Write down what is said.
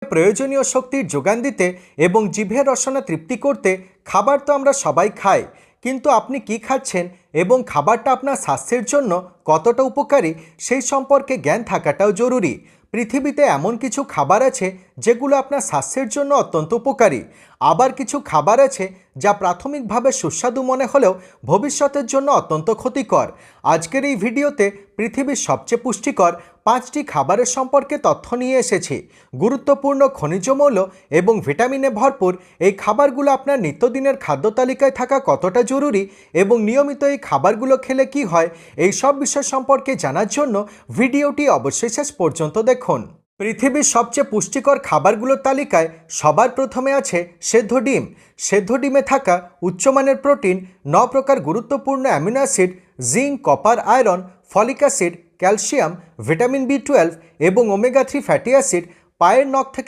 প্রয়োজনীয় শক্তির যোগান দিতে এবং জিভের রসনা তৃপ্তি করতে খাবার তো আমরা সবাই খাই, কিন্তু আপনি কি খাচ্ছেন এবং খাবারটা আপনার স্বাস্থ্যের জন্য কতটা উপকারী সেই সম্পর্কে জ্ঞান থাকাটাও জরুরি। পৃথিবীতে এমন কিছু খাবার আছে যেগুলো আপনার স্বাস্থ্যের জন্য অত্যন্ত উপকারী, আবার কিছু খাবার আছে যা প্রাথমিকভাবে সুস্বাদু মনে হলেও ভবিষ্যতের জন্য অত্যন্ত ক্ষতিকর। আজকের এই ভিডিওতে পৃথিবীর সবচেয়ে পুষ্টিকর 5টি খাবারের সম্পর্কে তথ্য নিয়ে এসেছি। গুরুত্বপূর্ণ খনিজ মৌল এবং ভিটামিনে ভরপুর এই খাবারগুলো আপনার নিত্যদিনের খাদ্য তালিকায় থাকা কতটা জরুরি এবং নিয়মিত এই খাবারগুলো খেলে কি হয়, এই সব বিষয় সম্পর্কে জানার জন্য ভিডিওটি অবশ্যই শেষ পর্যন্ত দেখুন। পৃথিবীর সবচেয়ে পুষ্টিকর খাবারগুলোর তালিকায় সবার প্রথমে আছে সেদ্ধ ডিম। সেদ্ধ ডিমে থাকা উচ্চমানের প্রোটিন, 9 প্রকার গুরুত্বপূর্ণ amino acid, zinc, copper, iron, folic acid, calcium, vitamin বি12 এবং ওমেগা 3 ফ্যাটি অ্যাসিড পায়ের নখ থেকে